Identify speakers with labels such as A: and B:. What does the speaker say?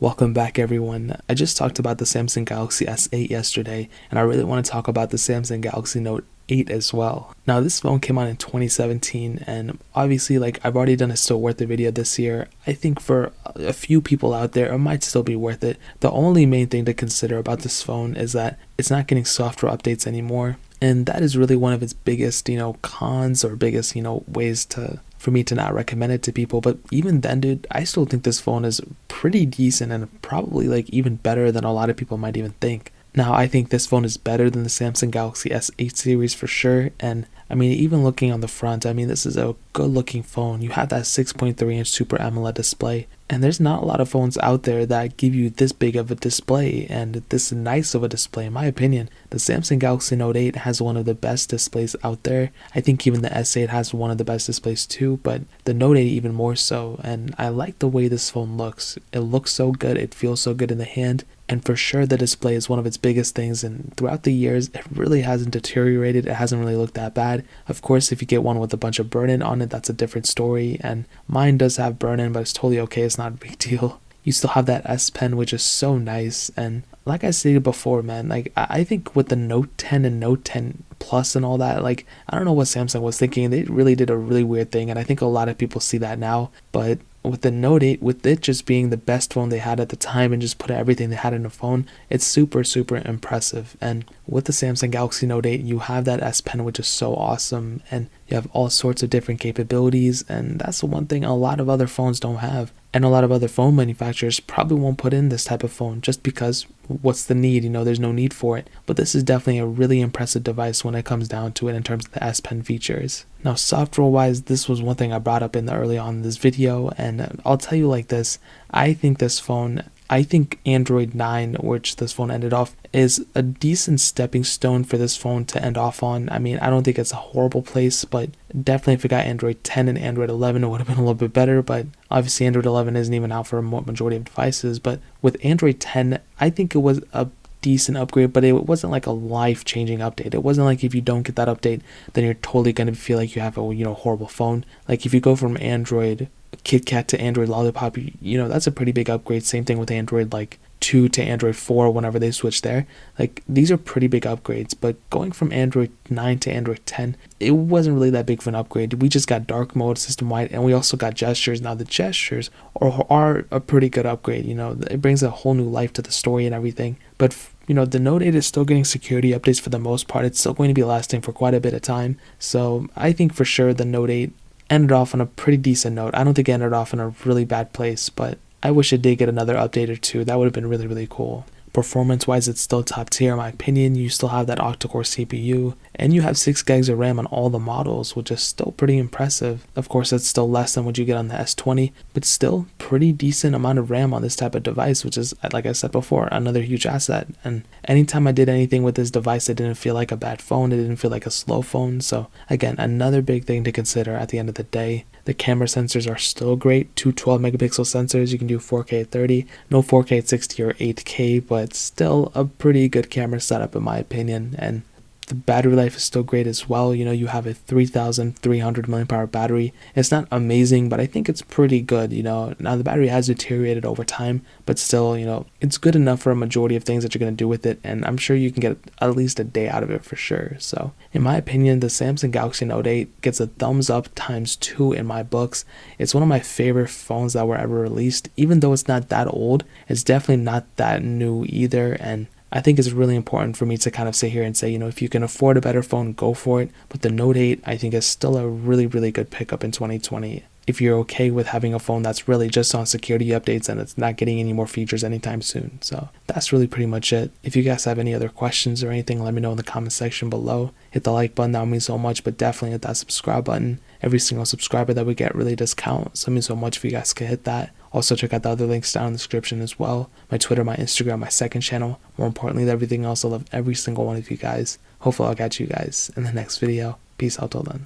A: Welcome back everyone. I just talked about the Samsung Galaxy S8 yesterday, and I really want to talk about the Samsung Galaxy Note 8 as well. Now this phone came out in 2017, and obviously I've already done a still worth it video this year. I think for a few people out there it might still be worth it. The only main thing to consider about this phone is that it's not getting software updates anymore, and that is really one of its biggest cons, or biggest ways for me to not recommend it to people. But even then, dude, I still think this phone is pretty decent and probably even better than a lot of people might even think. Now, I think this phone is better than the Samsung Galaxy S8 series for sure, and I mean, even looking on the front, I mean, this is a good looking phone. You have that 6.3-inch Super AMOLED display, and there's not a lot of phones out there that give you this big of a display and this nice of a display. In my opinion, the Samsung Galaxy Note 8 has one of the best displays out there. I think even the S8 has one of the best displays too, but the Note 8 even more so, and I like the way this phone looks. It looks so good, it feels so good in the hand. And for sure, the display is one of its biggest things, and throughout the years, it really hasn't deteriorated. It hasn't really looked that bad. Of course, if you get one with a bunch of burn-in on it, that's a different story, and mine does have burn-in, but it's totally okay. It's not a big deal. You still have that S Pen, which is so nice, and like I stated before, man, I think with the Note 10 and Note 10 Plus and all that, I don't know what Samsung was thinking. They really did a really weird thing, and I think a lot of people see that now, but with the Note 8, with it just being the best phone they had at the time and just put everything they had in a phone, it's super impressive. And with the Samsung Galaxy Note 8, you have that S Pen, which is so awesome, and you have all sorts of different capabilities, and that's the one thing a lot of other phones don't have. And a lot of other phone manufacturers probably won't put in this type of phone just because what's the need? There's no need for it. But this is definitely a really impressive device when it comes down to it in terms of the S Pen features. Now, software wise, this was one thing I brought up in the early on in this video, and I'll tell you like this. I think Android 9, which this phone ended off, is a decent stepping stone for this phone to end off on. I mean, I don't think it's a horrible place, but definitely if it got Android 10 and Android 11, it would have been a little bit better. But obviously Android 11 isn't even out for a majority of devices. But with Android 10, I think it was a decent upgrade, but it wasn't like a life-changing update. It wasn't like if you don't get that update, then you're totally going to feel like you have a horrible phone. Like if you go from Android KitKat to Android Lollipop, that's a pretty big upgrade. Same thing with Android 2 to Android 4 whenever they switch there. These are pretty big upgrades, but going from Android 9 to Android 10, it wasn't really that big of an upgrade. We just got dark mode system-wide, and we also got gestures. Now the gestures are a pretty good upgrade. It brings a whole new life to the story and everything. But the Note 8 is still getting security updates for the most part. It's still going to be lasting for quite a bit of time. So I think for sure the Note 8 ended off on a pretty decent note. I don't think it ended off in a really bad place, but I wish it did get another update or two. That would have been really cool. Performance wise, it's still top tier in my opinion. You still have that octa-core CPU, and you have 6 gigs of RAM on all the models, which is still pretty impressive. Of course, it's still less than what you get on the S20, but still pretty decent amount of RAM on this type of device, which is, like I said before, another huge asset. And anytime I did anything with this device, it didn't feel like a bad phone. It didn't feel like a slow phone. So again, another big thing to consider at the end of the day. The camera sensors are still great. 2 12 megapixel sensors. You can do 4K at 30, no 4K at 60 or 8K, but still a pretty good camera setup in my opinion. And the battery life is still great as well. You have a 3,300 mAh battery. It's not amazing, but I think it's pretty good. Now the battery has deteriorated over time, but still, it's good enough for a majority of things that you're going to do with it, and I'm sure you can get at least a day out of it for sure. So in my opinion, the Samsung Galaxy Note 8 gets a thumbs up ×2 in my books. It's one of my favorite phones that were ever released. Even though it's not that old, it's definitely not that new either, and I think it's really important for me to kind of sit here and say, if you can afford a better phone, go for it. But the Note 8, I think, is still a really good pickup in 2020. If you're okay with having a phone that's really just on security updates and it's not getting any more features anytime soon. So that's really pretty much it. If you guys have any other questions or anything, let me know in the comment section below. Hit the like button, that would mean so much, but definitely hit that subscribe button. Every single subscriber that we get really does count, so it means so much if you guys could hit that. Also check out the other links down in the description as well. My Twitter, my Instagram, my second channel. More importantly than everything else, I love every single one of you guys. Hopefully I'll catch you guys in the next video. Peace out till then.